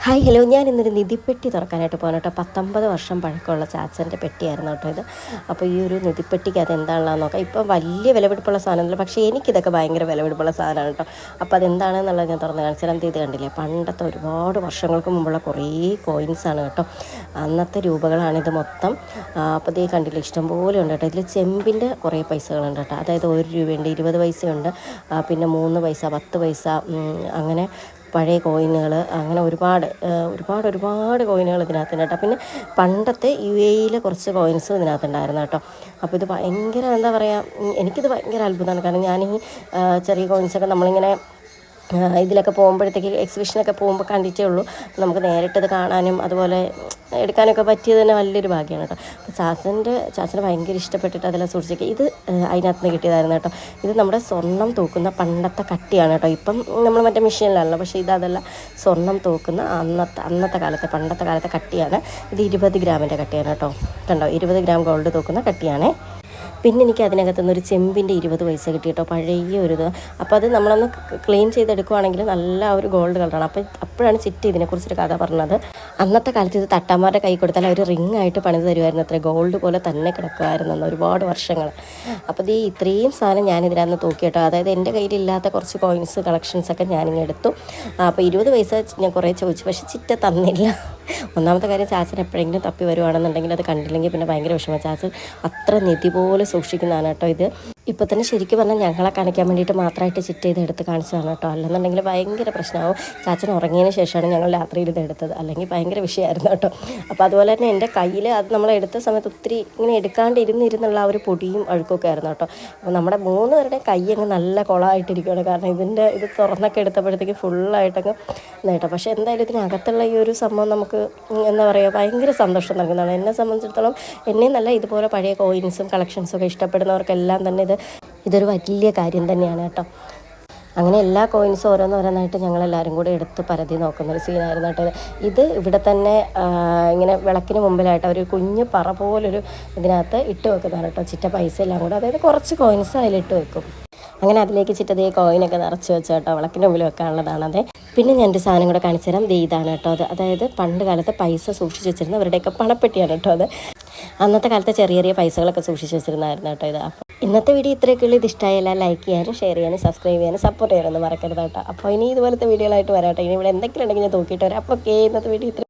Hi hello, ഞാൻ ഇന്നൊരു നിധിപ്പെട്ടി തുറക്കാനായിട്ട് പോകാൻ കേട്ടോ. 19 വർഷം പഴക്കമുള്ള ചാച്ചൻ്റെ പെട്ടിയായിരുന്നു കേട്ടോ ഇത്. അപ്പോൾ ഈ ഒരു നിധിപ്പെട്ടിക്ക് അതെന്താണെന്ന് നോക്കാം. ഇപ്പം വലിയ വിലപിടിപ്പുള്ള സാധനമല്ല, പക്ഷേ എനിക്കിതൊക്കെ ഭയങ്കര വിലപിടിപ്പുള്ള സാധനമാണ് കേട്ടോ. അപ്പോൾ അതെന്താണെന്നുള്ളത് ഞാൻ തുറന്ന് കാണിച്ചാൽ ഇത് കണ്ടില്ലേ, പണ്ടത്തെ ഒരുപാട് വർഷങ്ങൾക്ക് മുമ്പുള്ള കുറേ കോയിൻസാണ് കേട്ടോ. അന്നത്തെ രൂപകളാണിത് മൊത്തം. അപ്പോൾ ഇത് കണ്ടില്ലേ, ഇഷ്ടംപോലെ ഉണ്ട് കേട്ടോ. ഇതിൽ ചെമ്പിൻ്റെ കുറേ പൈസകളുണ്ട് കേട്ടോ. അതായത് 1 രൂപയുണ്ട്, 20 പൈസയുണ്ട്, പിന്നെ 3 പൈസ, 10 പൈസ, അങ്ങനെ പഴയ കോയിനുകൾ, അങ്ങനെ ഒരുപാട് കോയിനുകൾ ഇതിനകത്തുണ്ട് കേട്ടോ. പിന്നെ പണ്ടത്തെ UAE കുറച്ച് കോയിൻസും ഇതിനകത്തുണ്ടായിരുന്നു കേട്ടോ. അപ്പോൾ ഇത് ഭയങ്കര എന്താ പറയുക, എനിക്കിത് ഭയങ്കര അത്ഭുതമാണ്. കാരണം ഞാൻ ഈ ചെറിയ കോയിൻസൊക്കെ നമ്മളിങ്ങനെ ഇതിലൊക്കെ പോകുമ്പോഴത്തേക്ക് എക്സിബിഷനൊക്കെ പോകുമ്പോൾ കണ്ടിട്ടേ ഉള്ളൂ. നമുക്ക് നേരിട്ടത് കാണാനും അതുപോലെ എടുക്കാനൊക്കെ പറ്റിയത് തന്നെ വലിയൊരു ഭാഗ്യമാണ് കേട്ടോ. അപ്പോൾ ചാച്ചന് ഭയങ്കര ഇഷ്ടപ്പെട്ടിട്ട് അതെല്ലാം സൂക്ഷിച്ചേക്കുക. ഇത് അതിനകത്ത് നിന്ന് കിട്ടിയതായിരുന്നു കേട്ടോ. ഇത് നമ്മുടെ സ്വർണ്ണം തൂക്കുന്ന പണ്ടത്തെ കട്ടിയാണ് കേട്ടോ. ഇപ്പം നമ്മൾ മറ്റേ മെഷീനിലാണല്ലോ, പക്ഷേ അതല്ല, സ്വർണ്ണം തൂക്കുന്ന പണ്ടത്തെ കാലത്തെ കട്ടിയാണ്. ഇത് 20 ഗ്രാമിൻ്റെ കട്ടിയാണ് കേട്ടോ. കണ്ടോ, 20 ഗ്രാം ഗോൾഡ് തൂക്കുന്ന കട്ടിയാണേ. പിന്നെ എനിക്ക് അതിനകത്തുനിന്ന് ഒരു ചെമ്പിൻ്റെ 20 പൈസ കിട്ടി കേട്ടോ, പഴയ ഒരു ഇത്. അപ്പോൾ അത് നമ്മളൊന്ന് ക്ലീൻ ചെയ്തെടുക്കുവാണെങ്കിൽ നല്ല ഒരു ഗോൾഡ് കളറാണ്. അപ്പോഴാണ് ചിറ്റ് ഇതിനെക്കുറിച്ചൊരു കഥ പറഞ്ഞത്. അന്നത്തെ കാലത്ത് ഇത് തട്ടാന്മാരുടെ കൈ കൊടുത്താൽ അവർ റിംഗ് ആയിട്ട് പണിത് തരുമായിരുന്നു, അത്ര ഗോൾഡ് പോലെ തന്നെ കിടക്കുമായിരുന്നു ഒരുപാട് വർഷങ്ങൾ. അപ്പോൾ ഇത്രയും സാധനം ഞാനിതിനകത്ത് തൂക്കി കേട്ടോ. അതായത് എൻ്റെ കയ്യിലില്ലാത്ത കുറച്ച് കോയിൻസ് കളക്ഷൻസൊക്കെ ഞാനിങ്ങനെ എടുത്തു. അപ്പോൾ 20 പൈസ ഞാൻ കുറേ ചോദിച്ചു, പക്ഷേ ചിറ്റ തന്നില്ല. ഒന്നാമത്തെ കാര്യം, ചാച്ചൻ എപ്പോഴെങ്കിലും തപ്പി വരുവാണെന്നുണ്ടെങ്കിൽ അത് കണ്ടില്ലെങ്കിൽ പിന്നെ ഭയങ്കര വിഷമം. ചാച്ചൻ അത്ര നിധി പോലെ സൂക്ഷിക്കുന്നതാണ് കേട്ടോ ഇത്. ഇപ്പോൾ തന്നെ ശരിക്കും പറഞ്ഞാൽ ഞങ്ങളെ കാണിക്കാൻ വേണ്ടിയിട്ട് മാത്രമായിട്ട് ചിറ്റ് ചെയ്ത് എടുത്ത് കാണിച്ചതാണ് കേട്ടോ. അല്ലെന്നുണ്ടെങ്കിൽ ഭയങ്കര പ്രശ്നമാവും. ചാച്ചൻ ഉറങ്ങിയതിന് ശേഷമാണ് ഞങ്ങൾ രാത്രിയിൽ ഇത് എടുത്തത്, അല്ലെങ്കിൽ ഭയങ്കര വിഷയമായിരുന്നു കേട്ടോ. അപ്പോൾ അതുപോലെ തന്നെ എൻ്റെ കയ്യിൽ അത് നമ്മൾ എടുത്ത സമയത്ത് ഒത്തിരി ഇങ്ങനെ എടുക്കാണ്ട് ഇരുന്നുള്ള ആ ഒരു പൊടിയും അഴുക്കൊക്കെ ആയിരുന്നു കേട്ടോ. അപ്പോൾ നമ്മുടെ 3 പേരുടെ കൈ അങ്ങ് നല്ല കുളമായിട്ടിരിക്കുകയാണ്. കാരണം ഇത് തുറന്നൊക്കെ എടുത്തപ്പോഴത്തേക്ക് ഫുള്ളായിട്ടങ്ങ് കേട്ടോ. പക്ഷേ എന്തായാലും ഇതിനകത്തുള്ള ഈ ഒരു സംഭവം നമുക്ക് എന്താ പറയുക, ഭയങ്കര സന്തോഷം നൽകുന്നതാണ്. എന്നെ സംബന്ധിച്ചിടത്തോളം, എന്നെ നല്ല ഇതുപോലെ പഴയ കോയിൻസും കളക്ഷൻസും ഒക്കെ ഇഷ്ടപ്പെടുന്നവർക്കെല്ലാം തന്നെ ഇതൊരു വലിയ കാര്യം തന്നെയാണ് കേട്ടോ. അങ്ങനെ എല്ലാ കോയിൻസും ഓരോന്നായിട്ട് ഞങ്ങളെല്ലാവരും കൂടെ എടുത്ത് പരതി നോക്കുന്നൊരു സീനായിരുന്നു കേട്ടോ. ഇത് ഇവിടെ തന്നെ ഇങ്ങനെ വിളക്കിന് മുമ്പിലായിട്ട് ഒരു കുഞ്ഞ് പറ പോലൊരു ഇതിനകത്ത് ഇട്ട് വെക്കുന്നതാണ് കേട്ടോ. ചിറ്റ പൈസ എല്ലാം കൂടെ, അതായത് കുറച്ച് കോയിൻസ് അതിലിട്ട് വെക്കും. അങ്ങനെ അതിലേക്ക് ചിറ്റതേ കോയിനൊക്കെ നിറച്ച് വെച്ച് കേട്ടോ, വിളക്കിൻ്റെ മുമ്പിൽ വെക്കാനുള്ളതാണത്. പിന്നെ ഞാനൊരു സാധനം കൂടെ കാണിച്ചു തരാം. ഇതാണ് കേട്ടോ അത്. അതായത് പണ്ട് കാലത്ത് പൈസ സൂക്ഷിച്ച് വെച്ചിരുന്ന അവരുടെയൊക്കെ പണപ്പെട്ടിയാണ് കേട്ടോ അത്. അന്നത്തെ കാലത്തെ ചെറിയ പൈസകളൊക്കെ സൂക്ഷിച്ച് വെച്ചിരുന്നായിരുന്നു കേട്ടോ ഇത്. അപ്പോൾ ഇന്നത്തെ വീഡിയോ ഇത്രയൊക്കെയുള്ളൂ. ഇത് ഇഷ്ടമായാലും ലൈക്ക് ചെയ്യാനും ഷെയർ ചെയ്യാനും സബ്സ്ക്രൈബ് ചെയ്യാനും സപ്പോർട്ട് ചെയ്യാനൊന്നും മറക്കരുത് കേട്ടോ. അപ്പോൾ ഇനി ഇതുപോലത്തെ വീഡിയോകളായിട്ട് വരാം കേട്ടോ. ഇനി ഇവിടെ എന്തെങ്കിലും ഉണ്ടെങ്കിൽ ഞാൻ നോക്കിയിട്ട് വരാം. അപ്പോൾ ഇന്നത്തെ വീഡിയോ ഇത്ര